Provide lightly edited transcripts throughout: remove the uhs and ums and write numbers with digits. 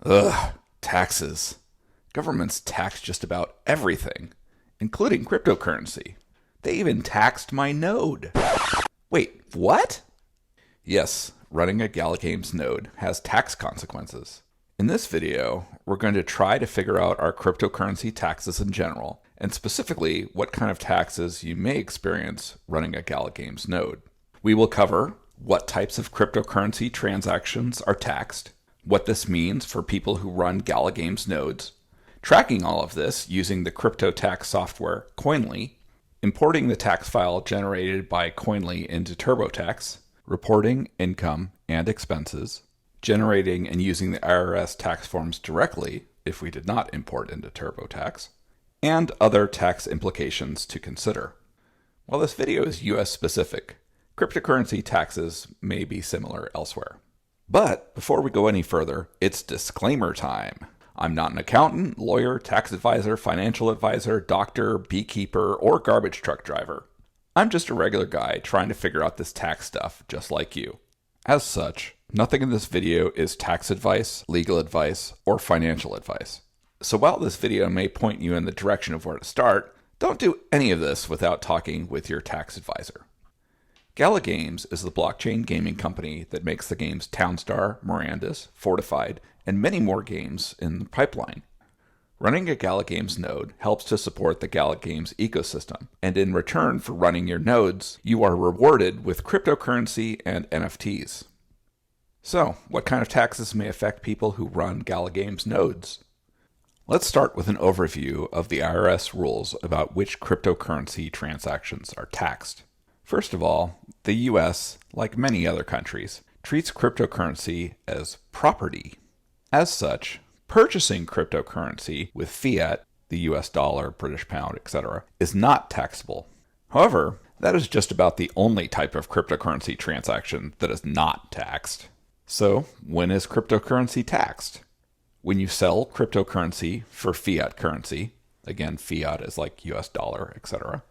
Ugh, taxes. Governments tax just about everything, including cryptocurrency. They even taxed my node. Wait, what? Yes, running a Gala Games node has tax consequences. In this video, we're going to try to figure out our cryptocurrency taxes in general, and specifically what kind of taxes you may experience running a Gala Games node. We will cover what types of cryptocurrency transactions are taxed, what this means for people who run Gala Games nodes, tracking all of this using the Crypto Tax Software Koinly, importing the tax file generated by Koinly into TurboTax, reporting income and expenses, generating and using the IRS tax forms directly if we did not import into TurboTax, and other tax implications to consider. While this video is US specific, cryptocurrency taxes may be similar elsewhere. But before we go any further, it's disclaimer time. I'm not an accountant, lawyer, tax advisor, financial advisor, doctor, beekeeper, or garbage truck driver. I'm just a regular guy trying to figure out this tax stuff just like you. As such, nothing in this video is tax advice, legal advice, or financial advice. So while this video may point you in the direction of where to start, don't do any of this without talking with your tax advisor. Gala Games is the blockchain gaming company that makes the games Townstar, Mirandus, Fortified, and many more games in the pipeline. Running a Gala Games node helps to support the Gala Games ecosystem, and in return for running your nodes, you are rewarded with cryptocurrency and NFTs. So, what kind of taxes may affect people who run Gala Games nodes? Let's start with an overview of the IRS rules about which cryptocurrency transactions are taxed. First of all, the US, like many other countries, treats cryptocurrency as property. As such, purchasing cryptocurrency with fiat, the US dollar, British pound, etc., is not taxable. However, that is just about the only type of cryptocurrency transaction that is not taxed. So, when is cryptocurrency taxed? When you sell cryptocurrency for fiat currency, again, fiat is like US dollar, etc.,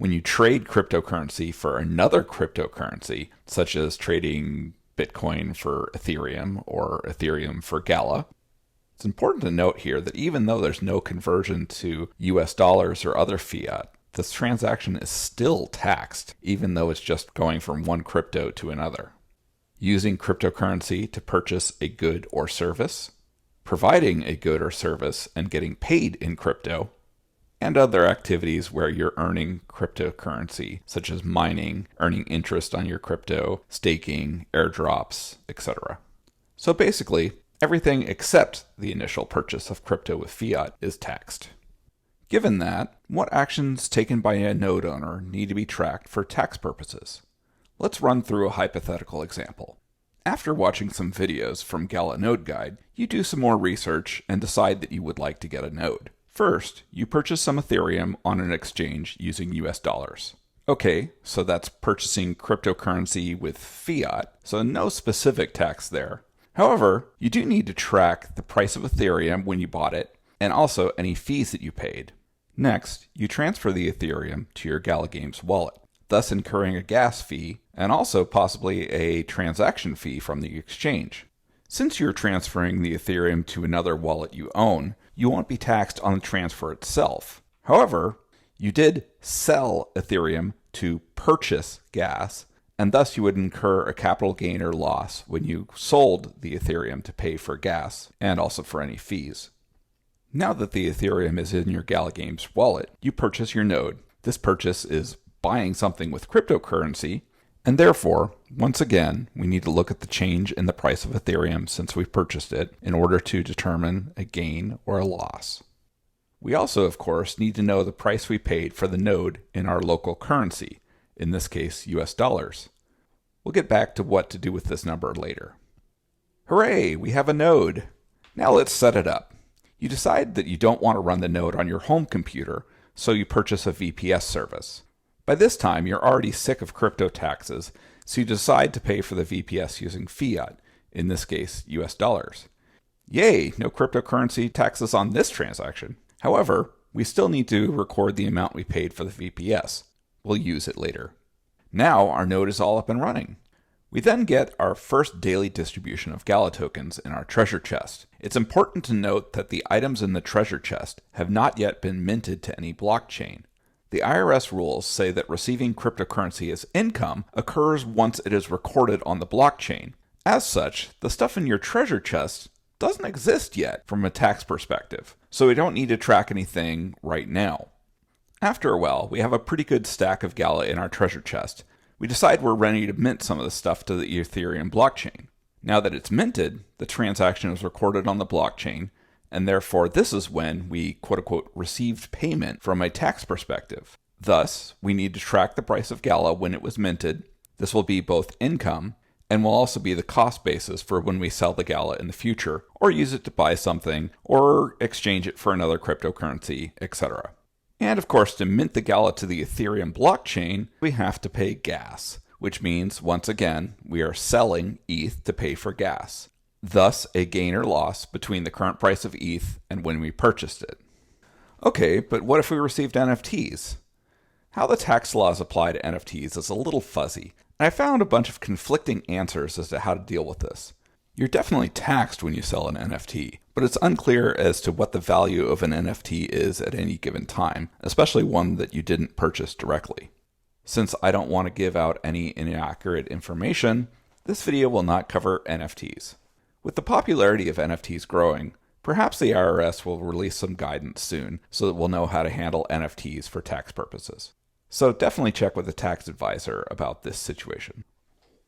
when you trade cryptocurrency for another cryptocurrency, such as trading Bitcoin for Ethereum or Ethereum for Gala, it's important to note here that even though there's no conversion to US dollars or other fiat, this transaction is still taxed, even though it's just going from one crypto to another. Using cryptocurrency to purchase a good or service, providing a good or service and getting paid in crypto, and other activities where you're earning cryptocurrency, such as mining, earning interest on your crypto, staking, airdrops, etc. So basically, everything except the initial purchase of crypto with fiat is taxed. Given that, what actions taken by a node owner need to be tracked for tax purposes? Let's run through a hypothetical example. After watching some videos from Gala Node Guide, you do some more research and decide that you would like to get a node. First, you purchase some Ethereum on an exchange using US dollars. Okay, so that's purchasing cryptocurrency with fiat, so no specific tax there. However, you do need to track the price of Ethereum when you bought it, and also any fees that you paid. Next, you transfer the Ethereum to your Gala Games wallet, thus incurring a gas fee and also possibly a transaction fee from the exchange. Since you're transferring the Ethereum to another wallet you own, you won't be taxed on the transfer itself. However, you did sell Ethereum to purchase gas, and thus you would incur a capital gain or loss when you sold the Ethereum to pay for gas and also for any fees. Now that the Ethereum is in your Gala Games wallet, you purchase your node. This purchase is buying something with cryptocurrency, and therefore, once again, we need to look at the change in the price of Ethereum since we purchased it in order to determine a gain or a loss. We also, of course, need to know the price we paid for the node in our local currency, in this case, US dollars. We'll get back to what to do with this number later. Hooray, we have a node. Now let's set it up. You decide that you don't want to run the node on your home computer, so you purchase a VPS service. By this time, you're already sick of crypto taxes, so you decide to pay for the VPS using fiat, in this case, US dollars. Yay, no cryptocurrency taxes on this transaction. However, we still need to record the amount we paid for the VPS. We'll use it later. Now our node is all up and running. We then get our first daily distribution of Gala tokens in our treasure chest. It's important to note that the items in the treasure chest have not yet been minted to any blockchain. The IRS rules say that receiving cryptocurrency as income occurs once it is recorded on the blockchain. As such, the stuff in your treasure chest doesn't exist yet from a tax perspective, so we don't need to track anything right now. After a while, we have a pretty good stack of Gala in our treasure chest. We decide we're ready to mint some of the stuff to the Ethereum blockchain. Now that it's minted, the transaction is recorded on the blockchain, and therefore this is when we quote-unquote received payment from a tax perspective. Thus, we need to track the price of Gala when it was minted. This will be both income and will also be the cost basis for when we sell the Gala in the future, or use it to buy something, or exchange it for another cryptocurrency, etc. And of course, to mint the Gala to the Ethereum blockchain, we have to pay gas, which means, once again, we are selling ETH to pay for gas. Thus, a gain or loss between the current price of ETH and when we purchased it. Okay, but what if we received NFTs? How the tax laws apply to NFTs is a little fuzzy, and I found a bunch of conflicting answers as to how to deal with this. You're definitely taxed when you sell an NFT, but it's unclear as to what the value of an NFT is at any given time, especially one that you didn't purchase directly. Since I don't want to give out any inaccurate information, this video will not cover NFTs. With the popularity of NFTs growing, perhaps the IRS will release some guidance soon so that we'll know how to handle NFTs for tax purposes. So definitely check with a tax advisor about this situation.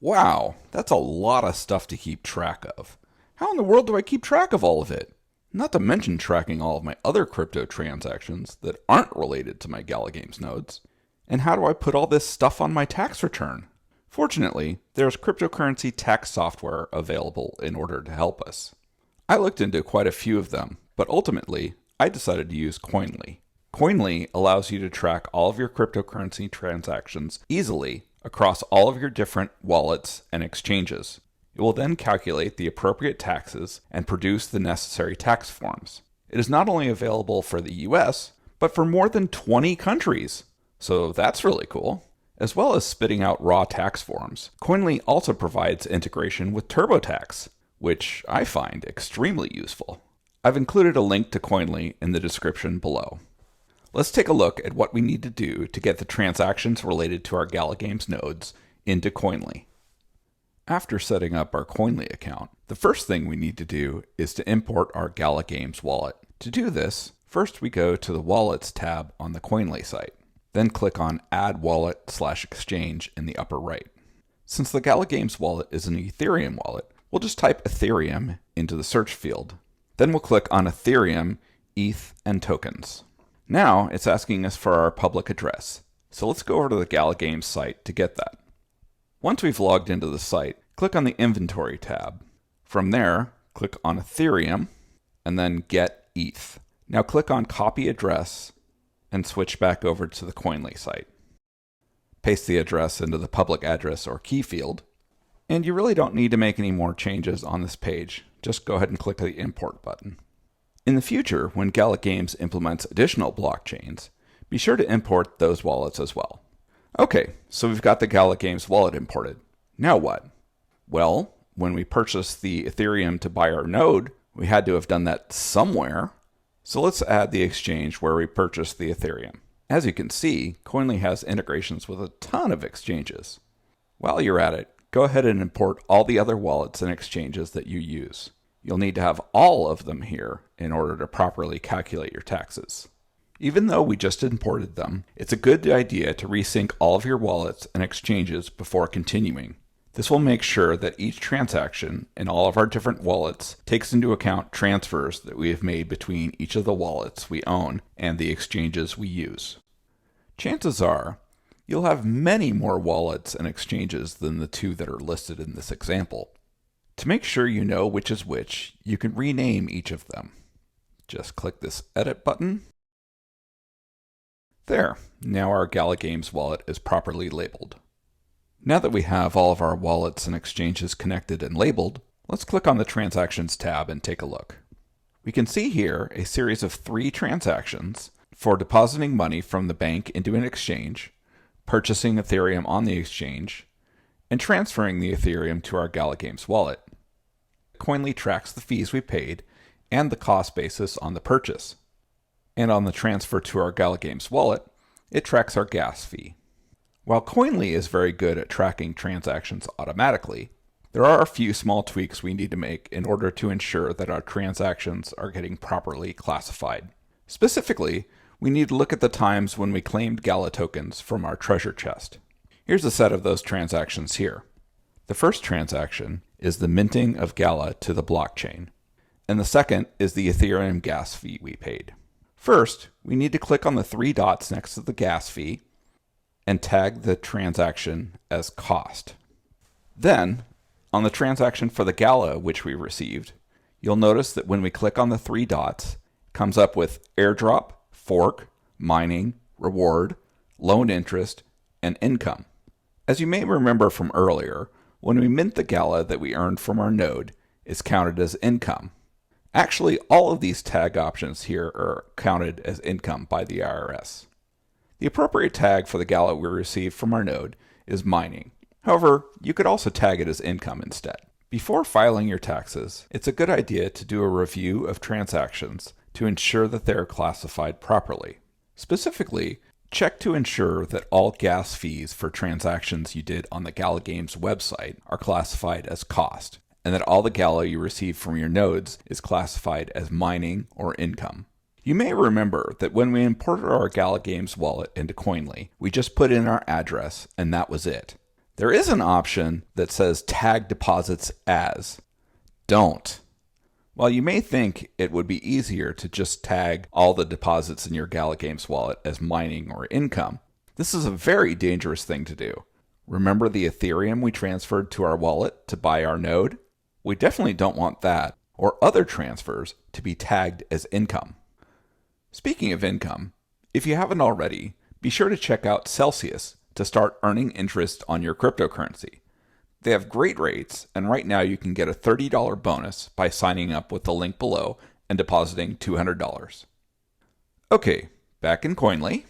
Wow, that's a lot of stuff to keep track of. How in the world do I keep track of all of it? Not to mention tracking all of my other crypto transactions that aren't related to my Gala Games nodes. And how do I put all this stuff on my tax return? Fortunately, there's cryptocurrency tax software available in order to help us. I looked into quite a few of them, but ultimately, I decided to use Koinly. Koinly allows you to track all of your cryptocurrency transactions easily across all of your different wallets and exchanges. It will then calculate the appropriate taxes and produce the necessary tax forms. It is not only available for the US, but for more than 20 countries. So that's really cool. As well as spitting out raw tax forms, Koinly also provides integration with TurboTax, which I find extremely useful. I've included a link to Koinly in the description below. Let's take a look at what we need to do to get the transactions related to our Gala Games nodes into Koinly. After setting up our Koinly account, the first thing we need to do is to import our Gala Games wallet. To do this, first we go to the Wallets tab on the Koinly site. Then click on Add Wallet/Exchange in the upper right. Since the Gala Games wallet is an Ethereum wallet, we'll just type Ethereum into the search field. Then we'll click on Ethereum, ETH, and tokens. Now it's asking us for our public address, so let's go over to the Gala Games site to get that. Once we've logged into the site, click on the Inventory tab. From there, click on Ethereum, and then Get ETH. Now click on Copy Address, and switch back over to the Koinly site. Paste the address into the public address or key field, and you really don't need to make any more changes on this page. Just go ahead and click the Import button. In the future, when Gala Games implements additional blockchains, be sure to import those wallets as well. Okay, so we've got the Gala Games wallet imported. Now what? Well, when we purchased the Ethereum to buy our node, we had to have done that somewhere. So let's add the exchange where we purchased the Ethereum. As you can see, Koinly has integrations with a ton of exchanges. While you're at it, go ahead and import all the other wallets and exchanges that you use. You'll need to have all of them here in order to properly calculate your taxes. Even though we just imported them, it's a good idea to resync all of your wallets and exchanges before continuing. This will make sure that each transaction in all of our different wallets takes into account transfers that we have made between each of the wallets we own and the exchanges we use. Chances are, you'll have many more wallets and exchanges than the two that are listed in this example. To make sure you know which is which, you can rename each of them. Just click this Edit button. There, now our Gala Games wallet is properly labeled. Now that we have all of our wallets and exchanges connected and labeled, let's click on the Transactions tab and take a look. We can see here a series of 3 transactions for depositing money from the bank into an exchange, purchasing Ethereum on the exchange, and transferring the Ethereum to our Gala Games wallet. Koinly tracks the fees we paid and the cost basis on the purchase. And on the transfer to our Gala Games wallet, it tracks our gas fee. While Koinly is very good at tracking transactions automatically, there are a few small tweaks we need to make in order to ensure that our transactions are getting properly classified. Specifically, we need to look at the times when we claimed Gala tokens from our treasure chest. Here's a set of those transactions here. The first transaction is the minting of Gala to the blockchain, and the second is the Ethereum gas fee we paid. First, we need to click on the three dots next to the gas fee and tag the transaction as cost. Then, on the transaction for the Gala which we received, you'll notice that when we click on the three dots, it comes up with airdrop, fork, mining, reward, loan interest, and income. As you may remember from earlier, when we mint the Gala that we earned from our node, it's counted as income. Actually, all of these tag options here are counted as income by the IRS. The appropriate tag for the Gala we received from our node is mining. However, you could also tag it as income instead. Before filing your taxes, it's a good idea to do a review of transactions to ensure that they are classified properly. Specifically, check to ensure that all gas fees for transactions you did on the Gala Games website are classified as cost, and that all the Gala you receive from your nodes is classified as mining or income. You may remember that when we imported our Gala Games wallet into Koinly, we just put in our address and that was it. There is an option that says tag deposits as. Don't. While you may think it would be easier to just tag all the deposits in your Gala Games wallet as mining or income, this is a very dangerous thing to do. Remember the Ethereum we transferred to our wallet to buy our node? We definitely don't want that or other transfers to be tagged as income. Speaking of income, if you haven't already, be sure to check out Celsius to start earning interest on your cryptocurrency. They have great rates, and right now you can get a $30 bonus by signing up with the link below and depositing $200. Okay, back in Koinly.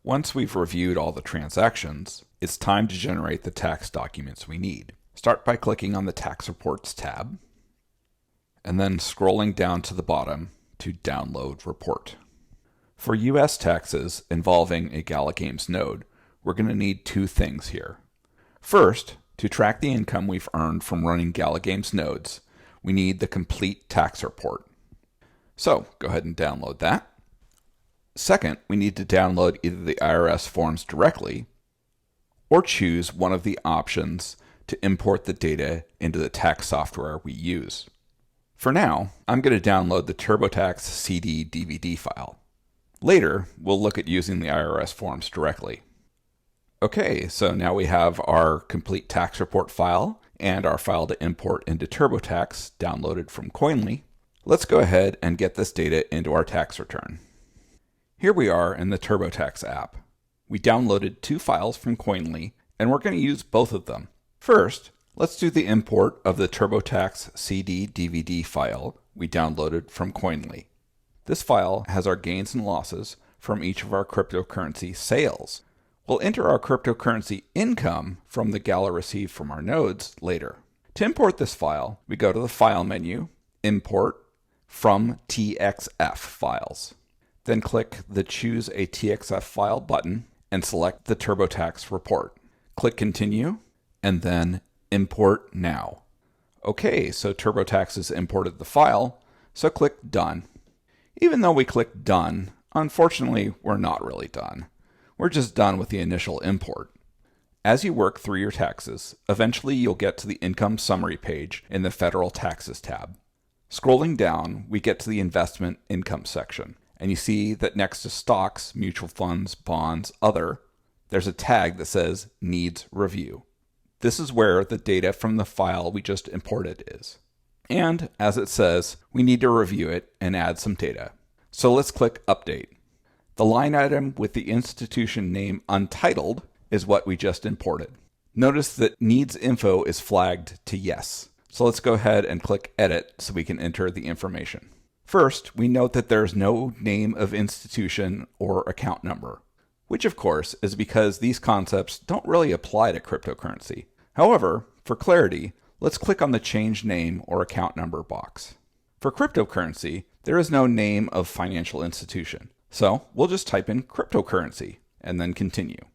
Once we've reviewed all the transactions, it's time to generate the tax documents we need. Start by clicking on the Tax Reports tab, and then scrolling down to the bottom to Download Report. For US taxes involving a Gala Games node, we're going to need two things here. First, to track the income we've earned from running Gala Games nodes, we need the complete tax report. So go ahead and download that. Second, we need to download either the IRS forms directly or choose one of the options to import the data into the tax software we use. For now, I'm going to download the TurboTax CD DVD file. Later, we'll look at using the IRS forms directly. Okay, so now we have our complete tax report file and our file to import into TurboTax downloaded from Koinly. Let's go ahead and get this data into our tax return. Here we are in the TurboTax app. We downloaded two files from Koinly, and we're going to use both of them. First, let's do the import of the TurboTax CD DVD file we downloaded from Koinly. This file has our gains and losses from each of our cryptocurrency sales. We'll enter our cryptocurrency income from the Gala received from our nodes later. To import this file, we go to the File menu, Import from TXF Files. Then click the Choose a TXF File button and select the TurboTax report. Click Continue, and then Import Now. Okay, so TurboTax has imported the file, so click Done. Even though we click Done, unfortunately, we're not really done. We're just done with the initial import. As you work through your taxes, eventually you'll get to the Income Summary page in the Federal Taxes tab. Scrolling down, we get to the Investment Income section, and you see that next to Stocks, Mutual Funds, Bonds, Other, there's a tag that says Needs Review. This is where the data from the file we just imported is. And, as it says, we need to review it and add some data. So let's click Update. The line item with the institution name untitled is what we just imported. Notice that Needs Info is flagged to Yes. So let's go ahead and click Edit so we can enter the information. First, we note that there's no name of institution or account number, which of course is because these concepts don't really apply to cryptocurrency. However, for clarity, let's click on the Change Name or Account Number box. For cryptocurrency, there is no name of financial institution, so we'll just type in cryptocurrency and then continue.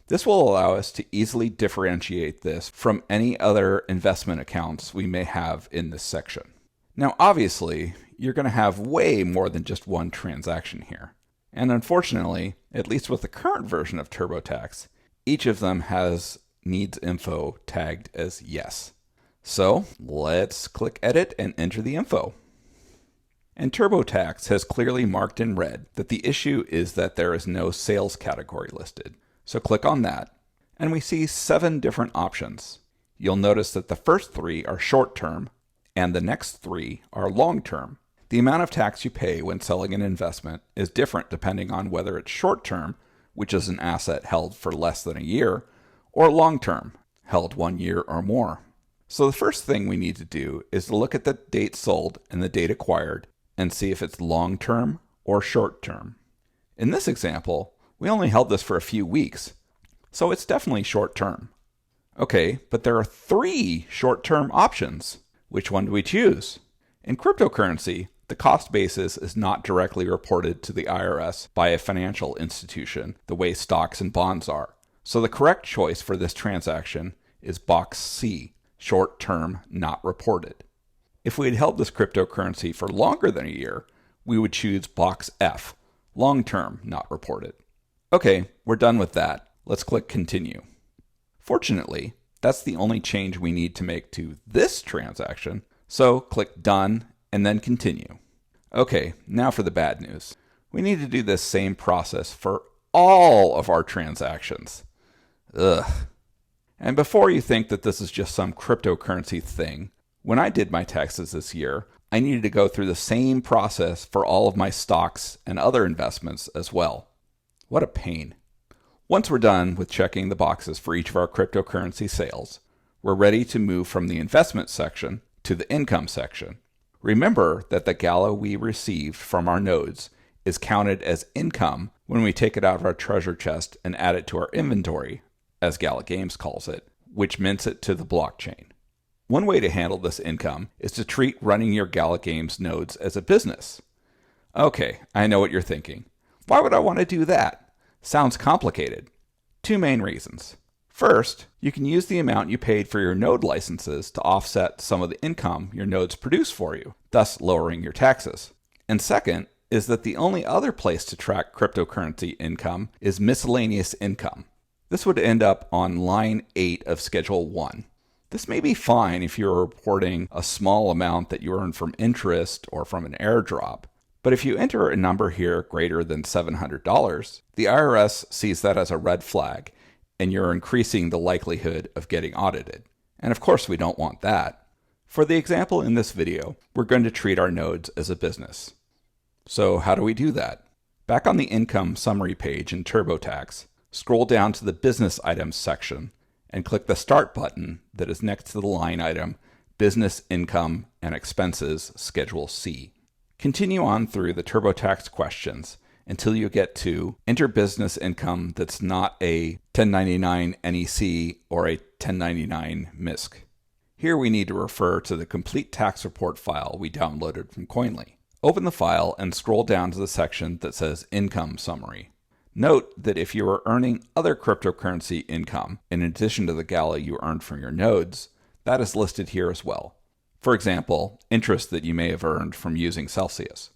This will allow us to easily differentiate this from any other investment accounts we may have in this section. Now, obviously, you're going to have way more than just one transaction here. And unfortunately, at least with the current version of TurboTax, each of them has needs info tagged as yes. So let's click Edit and enter the info. And TurboTax has clearly marked in red that the issue is that there is no sales category listed. So click on that, and we see 7 different options. You'll notice that the first 3 are short-term, and the next 3 are long-term. The amount of tax you pay when selling an investment is different depending on whether it's short-term, which is an asset held for less than a year, or long-term, held 1 year or more. So the first thing we need to do is to look at the date sold and the date acquired and see if it's long-term or short-term. In this example, we only held this for a few weeks, so it's definitely short-term. Okay, but there are 3 short-term options. Which one do we choose? In cryptocurrency, the cost basis is not directly reported to the IRS by a financial institution the way stocks and bonds are. So the correct choice for this transaction is box C, short term not reported. If we had held this cryptocurrency for longer than a year, we would choose box F, long term not reported. Okay, we're done with that. Let's click continue. Fortunately, that's the only change we need to make to this transaction. So click done and then continue. Okay, now for the bad news. We need to do this same process for all of our transactions. Ugh. And before you think that this is just some cryptocurrency thing, when I did my taxes this year, I needed to go through the same process for all of my stocks and other investments as well. What a pain. Once we're done with checking the boxes for each of our cryptocurrency sales, we're ready to move from the investment section to the income section. Remember that the Gala we received from our nodes is counted as income when we take it out of our treasure chest and add it to our inventory, as Gala Games calls it, which mints it to the blockchain. One way to handle this income is to treat running your Gala Games nodes as a business. Okay, I know what you're thinking. Why would I want to do that? Sounds complicated. 2 main reasons. First, you can use the amount you paid for your node licenses to offset some of the income your nodes produce for you, thus lowering your taxes. And second is that the only other place to track cryptocurrency income is miscellaneous income. This would end up on line 8 of Schedule 1. This may be fine if you're reporting a small amount that you earn from interest or from an airdrop. But if you enter a number here greater than $700, the IRS sees that as a red flag, and you're increasing the likelihood of getting audited. And of course, we don't want that. For the example in this video, we're going to treat our nodes as a business. So how do we do that? Back on the income summary page in TurboTax, scroll down to the business items section and click the start button that is next to the line item Business Income and Expenses Schedule C. Continue on through the TurboTax questions until you get to enter business income that's not a 1099 NEC or a 1099 MISC. Here we need to refer to the complete tax report file we downloaded from Koinly. Open the file and scroll down to the section that says Income Summary. Note that if you are earning other cryptocurrency income in addition to the Gala you earned from your nodes, that is listed here as well. For example, interest that you may have earned from using Celsius.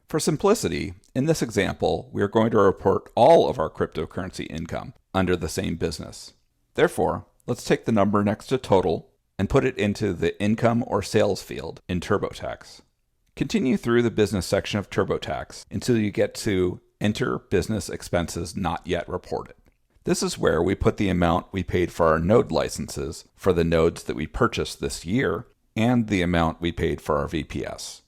For simplicity, in this example, we are going to report all of our cryptocurrency income under the same business. Therefore, let's take the number next to total and put it into the income or sales field in TurboTax. Continue through the business section of TurboTax until you get to Enter Business Expenses Not Yet Reported. This is where we put the amount we paid for our node licenses for the nodes that we purchased this year and the amount we paid for our VPS.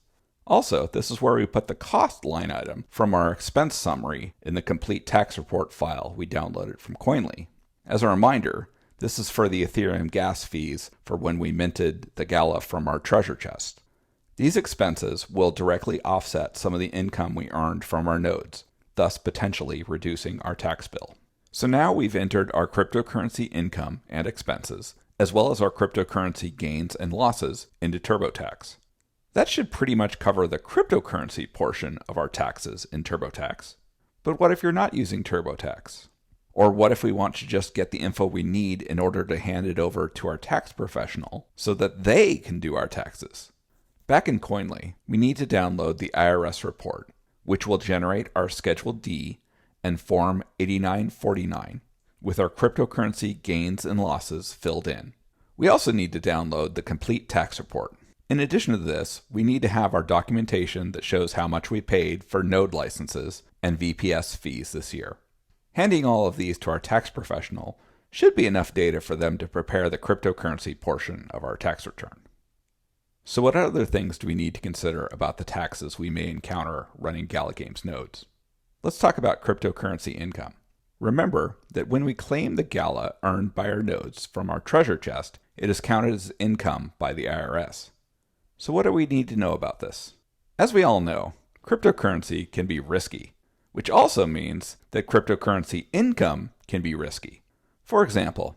Also, this is where we put the cost line item from our expense summary in the complete tax report file we downloaded from Koinly. As a reminder, this is for the Ethereum gas fees for when we minted the Gala from our treasure chest. These expenses will directly offset some of the income we earned from our nodes, thus potentially reducing our tax bill. So now we've entered our cryptocurrency income and expenses as well as our cryptocurrency gains and losses into TurboTax. That should pretty much cover the cryptocurrency portion of our taxes in TurboTax. But what if you're not using TurboTax? Or what if we want to just get the info we need in order to hand it over to our tax professional so that they can do our taxes? Back in Koinly, we need to download the IRS report, which will generate our Schedule D and Form 8949 with our cryptocurrency gains and losses filled in. We also need to download the complete tax report. In addition to this, we need to have our documentation that shows how much we paid for node licenses and VPS fees this year. Handing all of these to our tax professional should be enough data for them to prepare the cryptocurrency portion of our tax return. So what other things do we need to consider about the taxes we may encounter running Gala Games nodes? Let's talk about cryptocurrency income. Remember that when we claim the Gala earned by our nodes from our treasure chest, it is counted as income by the IRS. So what do we need to know about this? As we all know, cryptocurrency can be risky, which also means that cryptocurrency income can be risky. For example,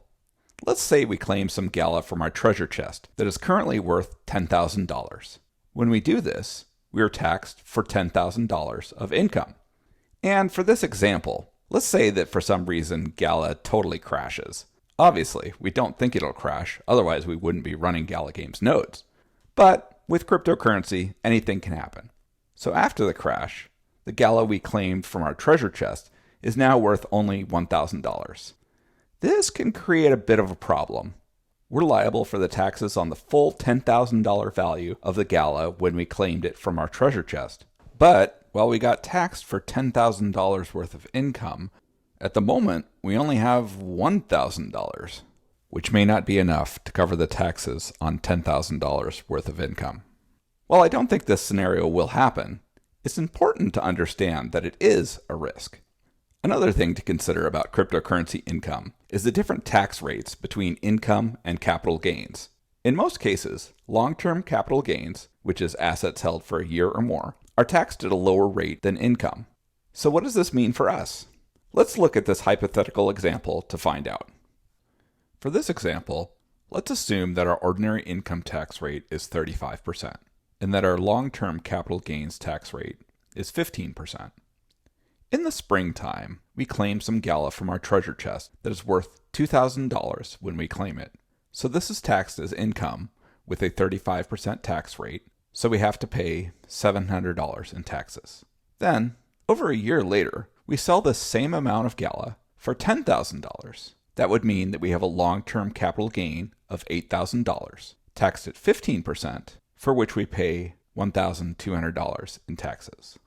let's say we claim some Gala from our treasure chest that is currently worth $10,000. When we do this, we are taxed for $10,000 of income. And for this example, let's say that for some reason Gala totally crashes. Obviously, we don't think it'll crash, otherwise we wouldn't be running Gala Games nodes. But with cryptocurrency, anything can happen. So after the crash, the Gala we claimed from our treasure chest is now worth only $1,000. This can create a bit of a problem. We're liable for the taxes on the full $10,000 value of the Gala when we claimed it from our treasure chest. But while we got taxed for $10,000 worth of income, at the moment we only have $1,000, which may not be enough to cover the taxes on $10,000 worth of income. While I don't think this scenario will happen, it's important to understand that it is a risk. Another thing to consider about cryptocurrency income is the different tax rates between income and capital gains. In most cases, long-term capital gains, which is assets held for a year or more, are taxed at a lower rate than income. So what does this mean for us? Let's look at this hypothetical example to find out. For this example, let's assume that our ordinary income tax rate is 35% and that our long-term capital gains tax rate is 15%. In the springtime, we claim some Gala from our treasure chest that is worth $2,000 when we claim it. So this is taxed as income with a 35% tax rate, so we have to pay $700 in taxes. Then, over a year later, we sell the same amount of Gala for $10,000. That would mean that we have a long-term capital gain of $8,000, taxed at 15%, for which we pay $1,200 in taxes.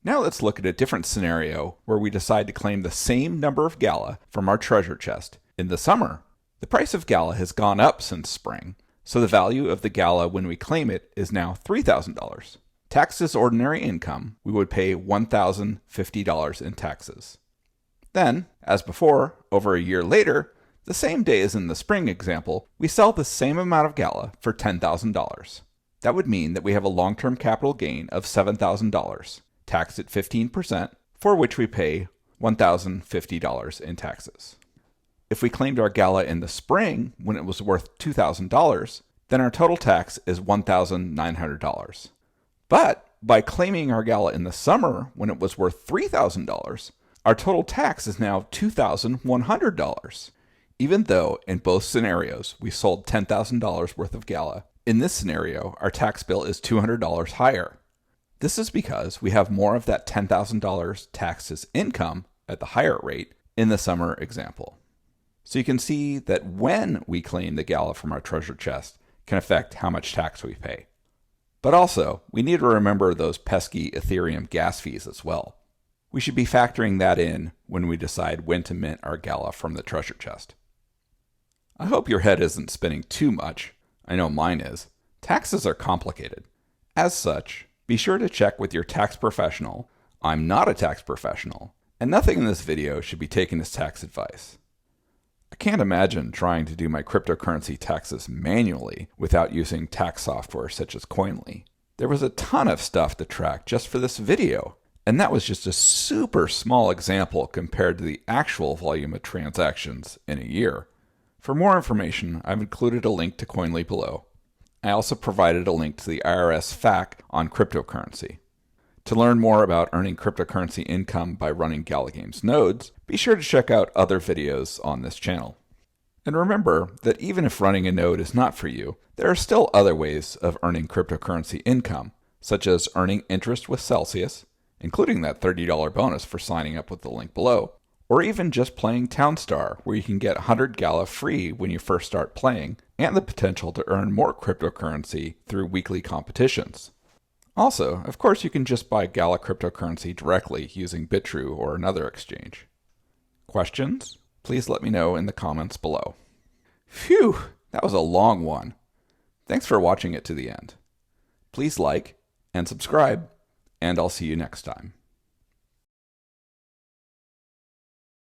Now let's look at a different scenario where we decide to claim the same number of Gala from our treasure chest in the summer. The price of Gala has gone up since spring, so the value of the Gala when we claim it is now $3,000. Taxed as ordinary income, we would pay $1,050 in taxes. Then, as before, over a year later, the same day as in the spring example, we sell the same amount of Gala for $10,000. That would mean that we have a long-term capital gain of $7,000, taxed at 15%, for which we pay $1,050 in taxes. If we claimed our Gala in the spring when it was worth $2,000, then our total tax is $1,900. But by claiming our Gala in the summer when it was worth $3,000, our total tax is now $2,100. Even though in both scenarios we sold $10,000 worth of Gala, in this scenario our tax bill is $200 higher. This is because we have more of that $10,000 taxed as income at the higher rate in the summer example. So you can see that when we claim the Gala from our treasure chest can affect how much tax we pay. But also, we need to remember those pesky Ethereum gas fees as well. We should be factoring that in when we decide when to mint our Gala from the treasure chest. I hope your head isn't spinning too much. I know mine is. Taxes are complicated. As such, be sure to check with your tax professional. I'm not a tax professional, and nothing in this video should be taken as tax advice. I can't imagine trying to do my cryptocurrency taxes manually without using tax software such as Koinly. There was a ton of stuff to track just for this video, and that was just a super small example compared to the actual volume of transactions in a year. For more information, I've included a link to Koinly below. I also provided a link to the IRS FAQ on cryptocurrency. To learn more about earning cryptocurrency income by running Gala Games Nodes, be sure to check out other videos on this channel. And remember that even if running a node is not for you, there are still other ways of earning cryptocurrency income, such as earning interest with Celsius, including that $30 bonus for signing up with the link below, or even just playing Townstar, where you can get 100 Gala free when you first start playing, and the potential to earn more cryptocurrency through weekly competitions. Also, of course, you can just buy Gala cryptocurrency directly using Bitrue or another exchange. Questions? Please let me know in the comments below. Phew, that was a long one. Thanks for watching it to the end. Please like and subscribe, and I'll see you next time.